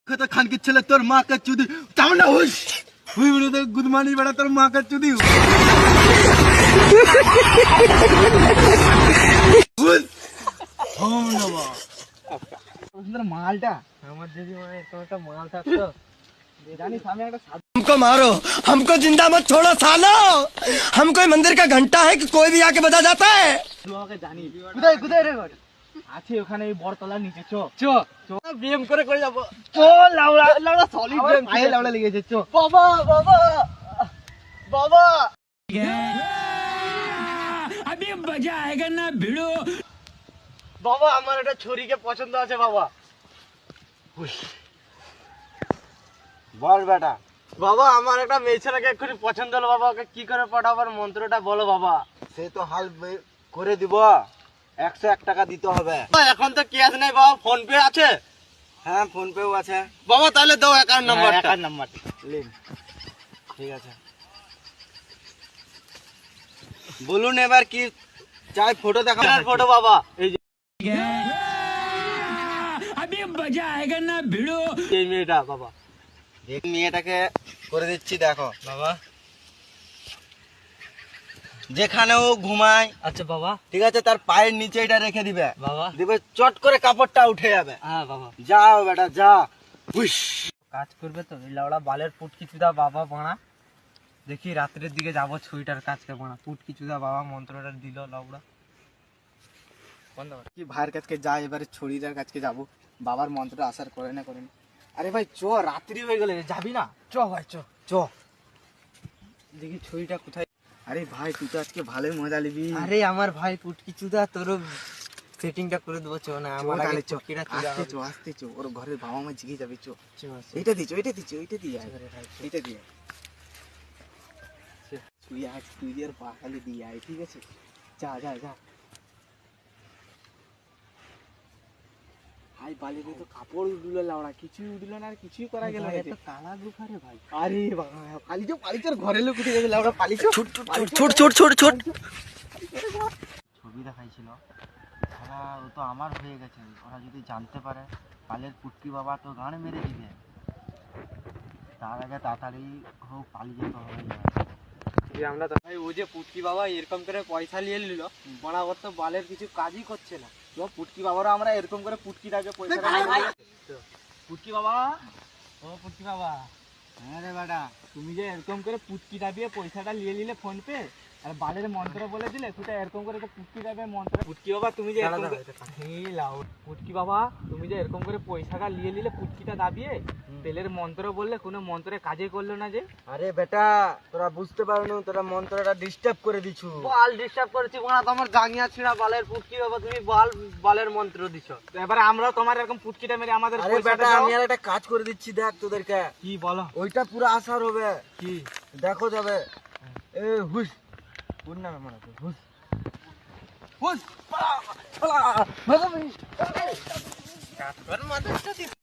কত খান কি ছেলে তোর মা কা চুদি তাও না হুস হুই বলে তো গুদমানি বড়া তোর মা কা চুদি হুস হোম নবা সুন্দর মালটা আমার যদি মানে এত একটা মাল থাকতো জানিস আমি একটা हमको मारो हमको जिंदा मत छोड़ो सालो हम कोई मंदिर का घंटा है कि कोई भी आके बजा जाता है তোমাকে জানি কোথায় কোথায় রে আছে ওখানে এই বড়তলার নিচে চো চো চো বিএম করে করে যাব চো লাউড়া লাউড়া সলিড গেম পায়ে লাউড়া লেগেছে চো বাবা বাবা বাবা अभी मजा आएगा ना भिड़ो। বাবা আমার একটা ছুরিকে পছন্দ আছে বাবা বল বেটা বাবা আমার একটা মেয়ে ছেলেকে এক্ষুনি পছন্দ হলো বাবা ওকে কি করে পাঠাবার মন্ত্রটা বলো বাবা সে তো হাল করে দিব 101 টাকা দিতে হবে এখন তো ক্যাশ নাই বাবা ফোন পে আছে হ্যাঁ ফোন পেও আছে বাবা তাহলে দাও অ্যাকাউন্ট নাম্বারটা অ্যাকাউন্ট নাম্বার লিন ঠিক আছে বলুন এবার কি চাই ফটো দেখাবো ফটো বাবা এই যে अभी मजा आएगा ना भिड़ो। এই মেয়েটা বাবা এই মেয়েটাকে করে দিচ্ছি দেখো বাবা যেখানে ও ঘুমায় আচ্ছা বাবা ঠিক আছে তার পায়ের নিচে এটা রেখে দিবে বাবা দিবে চট করে কাপড়টা উঠে যাবে হ্যাঁ বাবা যাও বেটা যা হুশ কাজ করবে তো এই লাউড়া বালের পুটকি চুদা বাবা বানা দেখি রাত্রের দিকে যাবো ছুরিটার কাছকে বানা পুটকি চুদা বাবা মন্ত্রটা দিল লাউড়া কি ভাইয়ের কাছকে যা এবারে ছড়িটার কাছকে যাবো বাবার মন্ত্রটা আসার করে না করেন আরে ভাই চ রাত্রি হয়ে গেলে যাবি না চ ভাই চ চ দেখি ছড়িটা কোথায় আরে ভাই তুই তো আজকে ভালোই মজা নিবি আরে আমার ভাই পুটকি চুদা তোর সেটিংটা করে দেবো চ না আমার আগে চকিটা আসতে চ ওর ঘরের বাবা মা জিগে যাবে চ এইটা দিচ্ছ এইটা দিচ্ছ এইটা দিয়ে এইটা দিয়ে তুই আজ তুই আর পাখালি দিয়ে আয় ঠিক আছে যা যা যা ভাই বালিতে তো কাপড় উঠলো লাউড়া কিছুই উঠলো না আর কিছুই করা গেল না এত কালা গুফারে ভাই আরে বাবা পালিচোর ঘরে লোক উঠে যাবে লাউড়া পালিচো ছোট ছবি দেখাইছিল ওরা ও তো আমার হয়ে গেছে ওরা যদি জানতে পারে পালের পুটকি বাবা তো গান মেরে দিবে তার আগে তাড়াতাড়ি হোক পালিয়ে যেতে হবে আমরা তো ভাই ও যে পুটকি বাবা এরকম করে পয়সা নিয়ে নিল বরাবর তো বালের কিছু কাজই করছে না তো পুটকি বাবারা আমরা এরকম করে পুটকিটাকে পয়সা পুটকি বাবা ও পুটকি বাবা হ্যাঁ রে বেটা তুমি যে এরকম করে পুটকিটা দিয়ে পয়সাটা নিয়ে নিলে ফোন পে আর বালের মন্ত্র বলে দিলে তুই এরকম করে পুটকিটা দিয়ে মন্ত্র পুটকি বাবা তুমি যে পুটকি বাবা তুমি যে এরকম করে পয়সাটা নিয়ে নিলে পুটকিটা দাবিয়ে তেলের মন্ত্র বললে কোনো মন্ত্রে কাজে করলো না যে আরে বেটা তোরা বুঝতে পারোনি তোরা মন্ত্রটা ডিস্টার্ব করে দিছু বাল ডিস্টার্ব করেছি বড়া তোমার জাঙ্গিয়া ছিড়া বালের পুটকি বাবা তুমি বালের মন্ত্র দিছো এবারে আমরা তোমার এরকম পুটকিটা মেরে আমাদের আরে বেটা আমি আর একটা কাজ করে দিচ্ছি দেখ তোদেরকে কি বলো ওইটা পুরো আসার হবে কি দেখো যাবে এ হুশ কোন নামে মারা হুশ হুশ পালা পালা কাট কর মাথাটা